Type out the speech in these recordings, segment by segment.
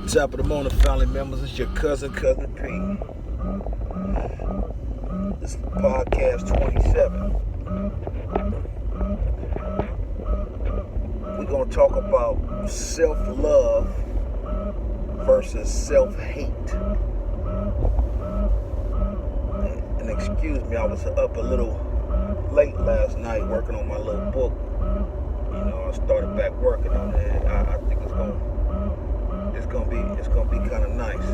Top of the morning, family members. It's your cousin P. This is podcast 27. We're going to talk about self-love versus self-hate. And excuse me, I was up a little late last night working on my little book. You know, I started back working on it. I think it's gonna be kind of nice.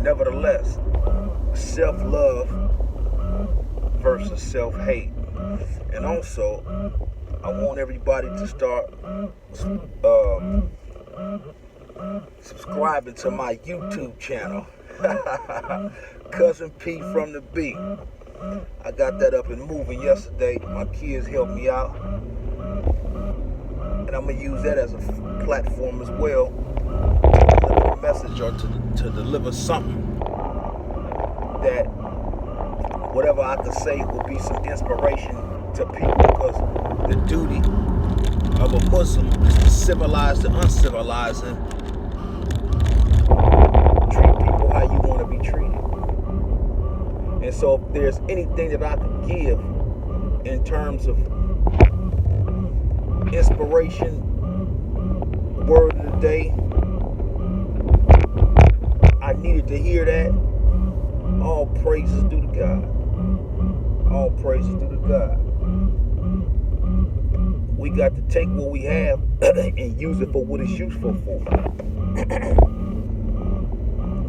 Nevertheless, self-love versus self-hate. And also, I want everybody to start subscribing to my YouTube channel. Cousin P from the B. I got that up and moving yesterday. My kids helped me out. And I'm going to use that as a platform as well to deliver a message or to deliver something that whatever I could say will be some inspiration to people, because the duty of a Muslim is to civilize the uncivilized and treat people how you want to be treated. And so if there's anything that I could give in terms of inspiration, word of the day, I needed to hear that. All praises due to God. All praises due to God. We got to take what we have and use it for what it's useful for.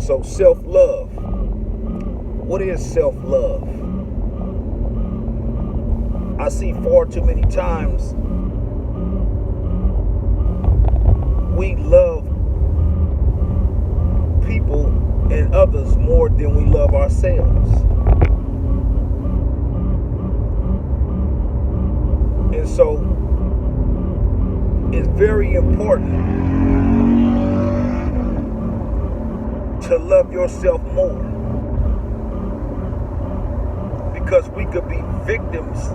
So self-love. What is self-love? I see far too many times we love people and others more than we love ourselves. And so it's very important to love yourself more, because we could be victims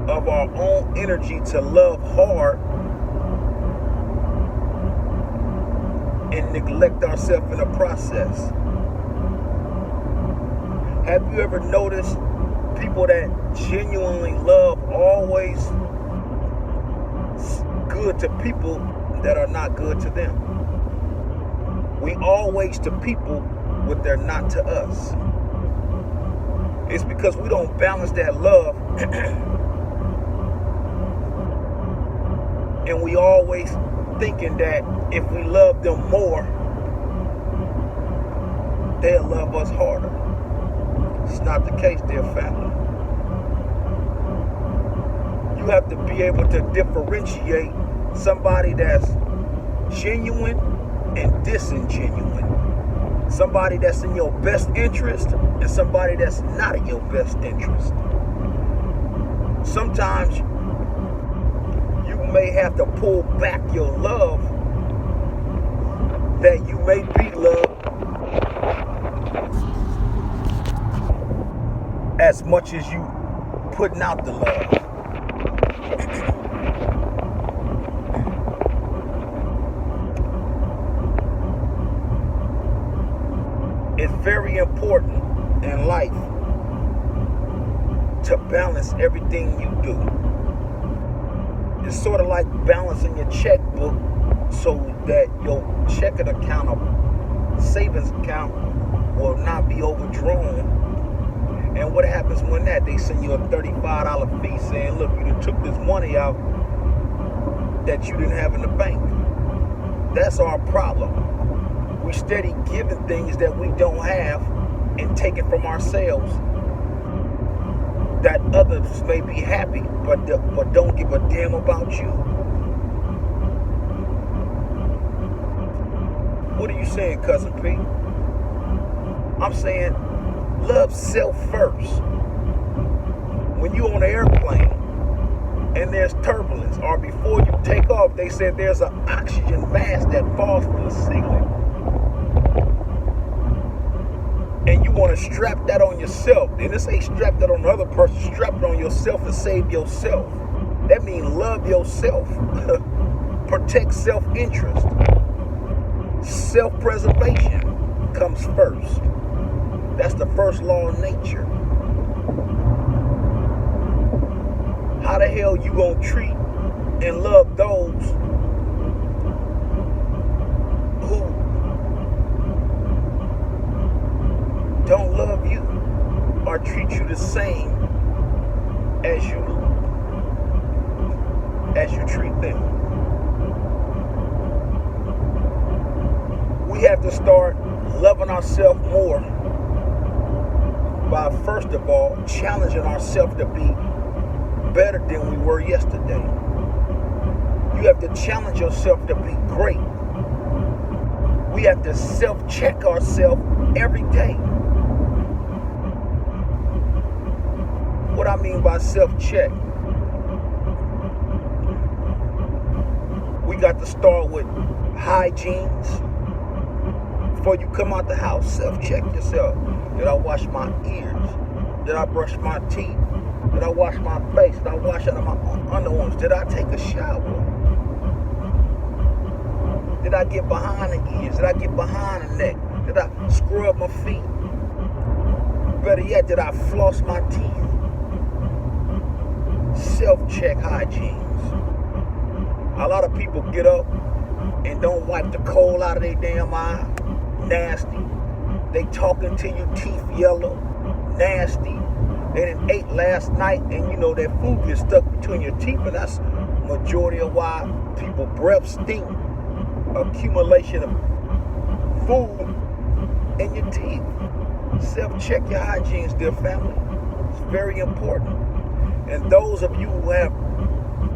of our own energy to love hard and neglect ourselves in the process. Have you ever noticed people that genuinely love always good to people that are not good to them? We always to people what they're not to us. It's because we don't balance that love and we always thinking that if we love them more, they'll love us harder. It's not the case, dear family. You have to be able to differentiate somebody that's genuine and disingenuine. Somebody that's in your best interest and somebody that's not in your best interest. Sometimes you may have to pull back your love that you may be loved as much as you putting out the love. It's very important in life to balance everything you do. It's sort of like balancing your checkbook so that your checking account or savings account will not be overdrawn. And what happens when that? They send you a $35 fee saying, look, you done took this money out that you didn't have in the bank. That's our problem. We steady giving things that we don't have and taking from ourselves that others may be happy, but don't give a damn about you. What are you saying, Cousin P? I'm saying love self first. When you're on an airplane and there's turbulence, or before you take off, they said there's an oxygen mask that falls from the ceiling. And you want to strap that on yourself. And this ain't strap that on the other person. Strap it on yourself and save yourself. That means love yourself. protect self-interest. Self-preservation comes first. That's the first law of nature. How the hell you gonna treat and love those who don't love you or treat you the same as you treat them? We have to start loving ourselves more by, first of all, challenging ourselves to be better than we were yesterday. You have to challenge yourself to be great. We have to self-check ourselves every day. What I mean by self-check, we got to start with hygiene. Before you come out the house, self-check yourself. Did I wash my ears? Did I brush my teeth? Did I wash my face? Did I wash out of my underarms? Did I take a shower? Did I get behind the ears? Did I get behind the neck? Did I scrub my feet? Better yet, did I floss my teeth? Self-check hygiene. A lot of people get up and don't wipe the coal out of their damn eye. Nasty. They talking to you, teeth yellow. Nasty. They done ate last night and you know that food gets stuck between your teeth, and that's majority of why people breath stink. Accumulation of food in your teeth. Self-check your hygiene, dear family. It's very important. And those of you who have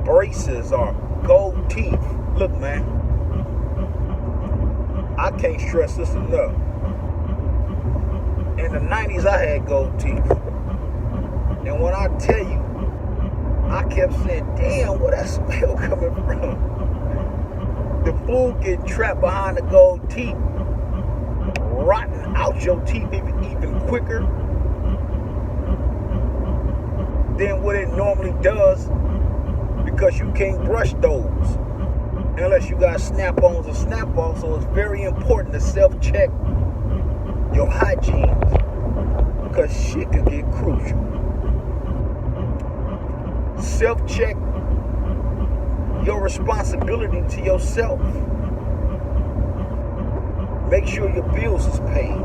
braces or gold teeth, look, man, I can't stress this enough. In the 90s, I had gold teeth. And when I tell you, I kept saying, damn, where that smell coming from? The food get trapped behind the gold teeth, rotting out your teeth even quicker than what it normally does, because you can't brush those unless you got snap-ons or snap-offs. So it's very important to self-check your hygiene, because shit could get crucial. Self-check your responsibility to yourself. Make sure your bills is paid.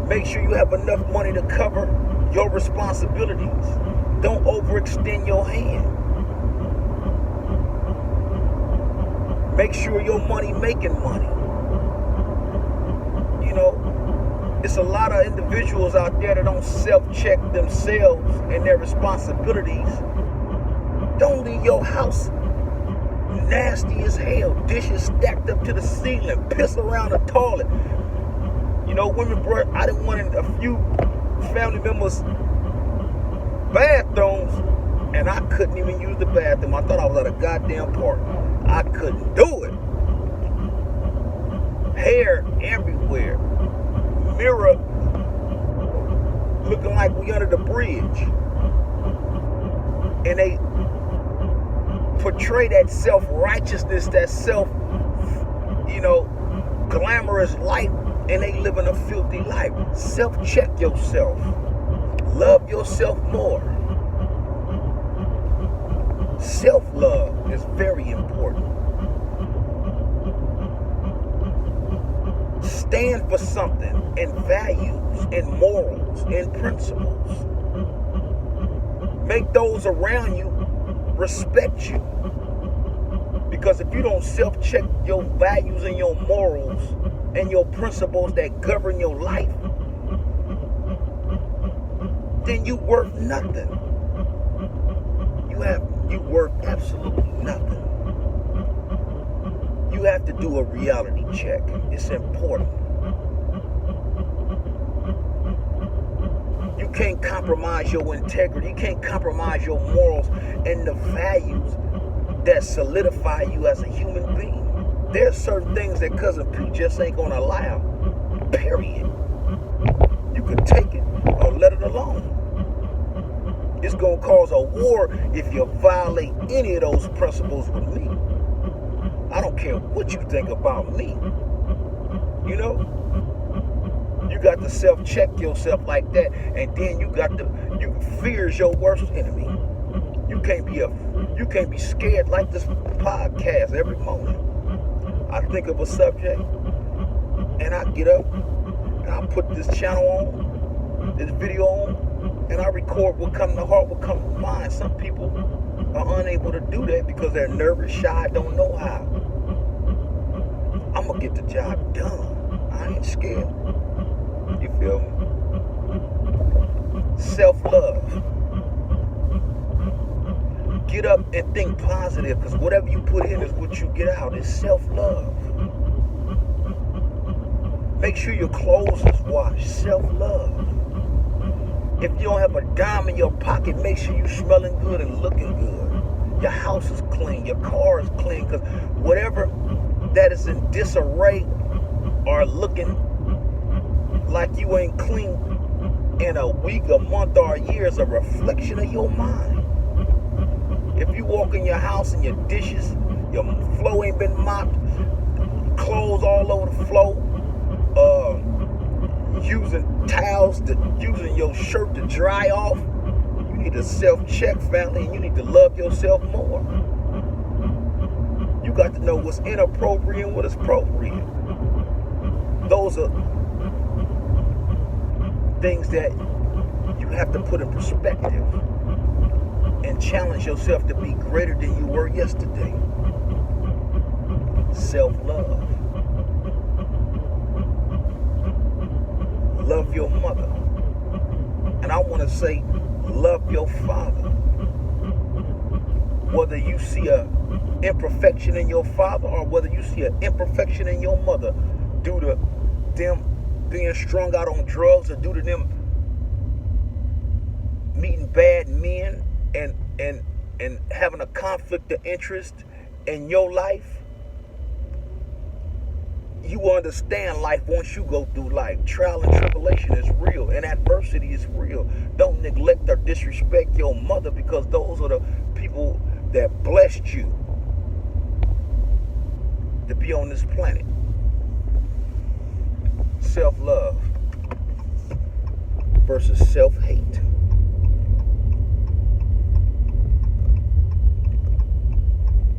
Make sure you have enough money to cover your responsibilities. Don't overextend your hand. Make sure your money making money. You know, it's a lot of individuals out there that don't self-check themselves and their responsibilities. Don't leave your house nasty as hell. Dishes stacked up to the ceiling. Piss around the toilet. You know, women, bro, I didn't want a few family members' bathrooms, and I couldn't even use the bathroom. I thought I was at a goddamn park. I couldn't do it. Hair everywhere. Mirror looking like we under the bridge. And they portray that self-righteousness, that glamorous life, and they live in a filthy life. Self-check yourself. Love yourself more. Self-love is very important. Stand for something, and values, and morals, and principles. Make those around you respect you. Because if you don't self-check your values and your morals and your principles that govern your life, then you worth nothing. You worth absolutely nothing. You have to do a reality check. It's important. You can't compromise your integrity. You can't compromise your morals and the values that solidify you as a human being. There's certain things that Cousin Pete just ain't gonna allow. Period. You can take it or let it alone. It's going to cause a war if you violate any of those principles with me. I don't care what you think about me. You know? You got to self-check yourself like that, and then fear is your worst enemy. You can't be scared like this podcast every morning. I think of a subject, and I get up, and I put this channel on, this video on, and I record what comes to heart, what comes to mind. Some people are unable to do that because they're nervous, shy, don't know how. I'm going to get the job done. I ain't scared. You feel me? Self-love. Get up and think positive, because whatever you put in is what you get out. It's self-love. Make sure your clothes is washed. Self-love. If you don't have a dime in your pocket, make sure you're smelling good and looking good. Your house is clean. Your car is clean. Because whatever that is in disarray or looking like you ain't clean in a week, a month, or a year is a reflection of your mind. If you walk in your house and your dishes, your floor ain't been mopped, clothes all over the floor, using towels, using your shirt to dry off, you need to self-check, family, and you need to love yourself more. You got to know what's inappropriate and what is appropriate. Those are things that you have to put in perspective and challenge yourself to be greater than you were yesterday. Self-love. Love your mother. And I want to say, love your father. Whether you see an imperfection in your father or whether you see an imperfection in your mother due to them being strung out on drugs or due to them meeting bad men and having a conflict of interest in your life, you understand life once you go through life. Trial and tribulation is real, and adversity is real. Don't neglect or disrespect your mother, because those are the people that blessed you to be on this planet. Self-love versus self-hate.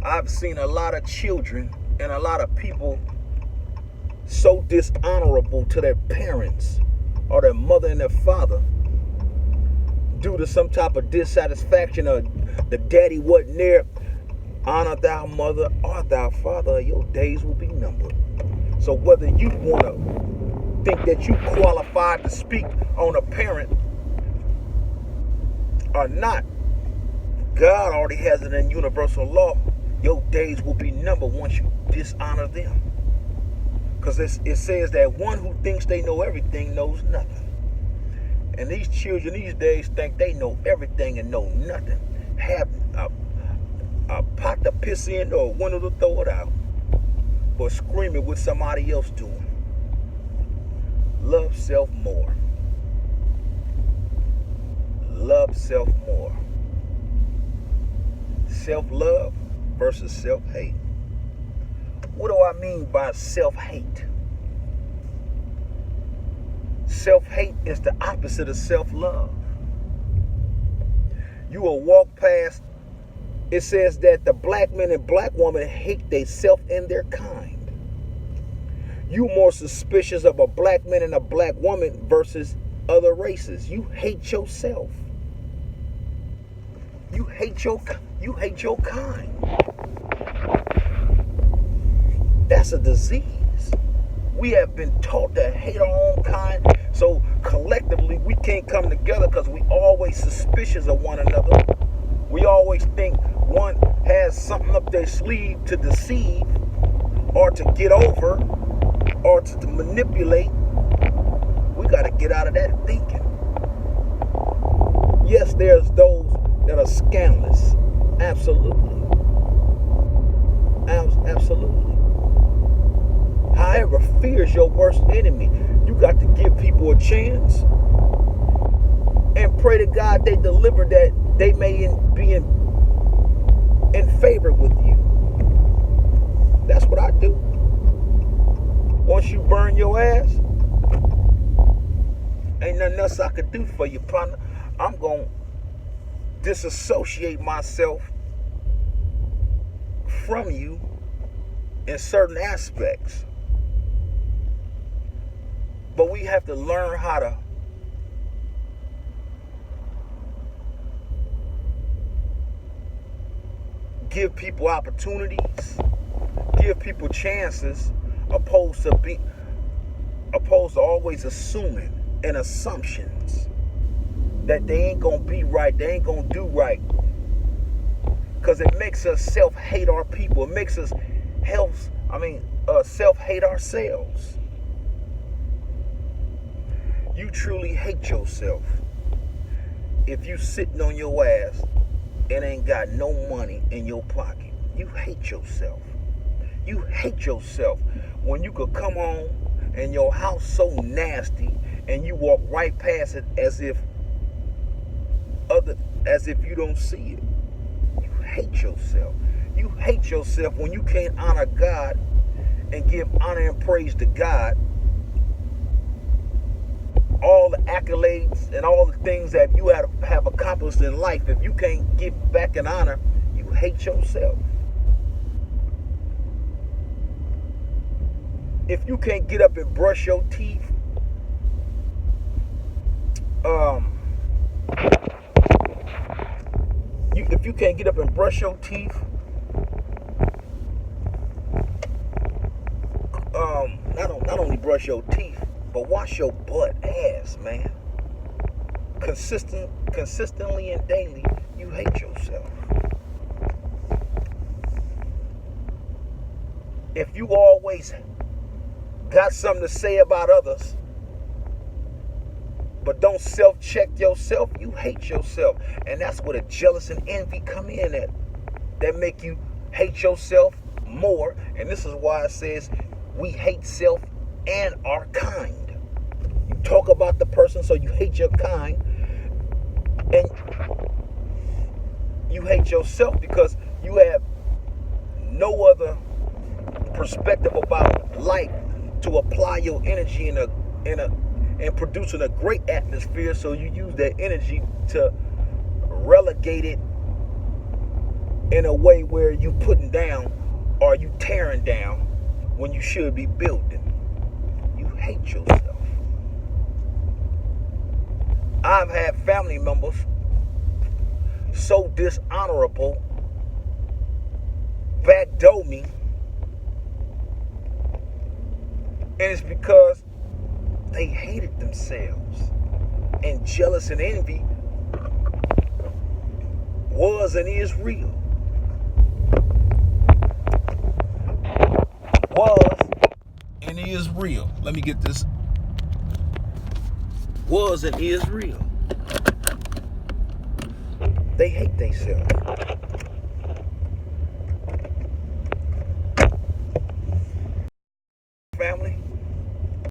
I've seen a lot of children and a lot of people so dishonorable to their parents or their mother and their father due to some type of dissatisfaction or the daddy wasn't there. Honor thy mother or thy father, your days will be numbered. So whether you want to think that you qualified to speak on a parent or not, God already has it in universal law. Your days will be numbered once you dishonor them. Because it says that one who thinks they know everything knows nothing. And these children these days think they know everything and know nothing. Have a pot to piss in or a window to throw it out. But screaming what somebody else doing. Love self more. Love self more. Self-love versus self-hate. What do I mean by self-hate? Self-hate is the opposite of self-love. You will walk past, it says that the black man and black woman hate themselves and their kind. You more suspicious of a black man and a black woman versus other races. You hate yourself. You hate your kind. That's a disease. We have been taught to hate our own kind, so collectively we can't come together because we always suspicious of one another. We always think one has something up their sleeve to deceive or to get over or to manipulate. We got to get out of that thinking. Yes, there's those that are scandalous. Absolutely. Absolutely. However, fear is your worst enemy. You got to give people a chance and pray to God they deliver, that they may be in favor with you. That's what I do. Once you burn your ass, ain't nothing else I could do for you, partner. I'm going to disassociate myself from you in certain aspects. But we have to learn how to give people opportunities, give people chances, opposed to always assuming and assumptions that they ain't gonna be right, they ain't gonna do right. Because it makes us self-hate our people. It makes us self-hate ourselves. You truly hate yourself if you sitting on your ass and ain't got no money in your pocket. You hate yourself. You hate yourself when you could come home and your house so nasty and you walk right past it as if you don't see it. You hate yourself. You hate yourself when you can't honor God and give honor and praise to God. All the accolades and all the things that you have accomplished in life, if you can't give back in honor, you hate yourself. If you can't get up and brush your teeth, if you can't get up and brush your teeth, not only brush your teeth, but wash your butt ass, man. Consistently and daily, you hate yourself. If you always got something to say about others, but don't self-check yourself, you hate yourself. And that's where the jealous and envy come in at. That make you hate yourself more. And this is why it says we hate self and our kind. You talk about the person, so you hate your kind. And you hate yourself because you have no other perspective about life to apply your energy in producing a great atmosphere. So you use that energy to relegate it in a way where you putting down or you tearing down when you should be building. You hate yourself. I've had family members so dishonorable backdoor me, and it's because they hated themselves. And jealous and envy was and is real. Was and is real. Let me get this. Was and is real. They hate themselves.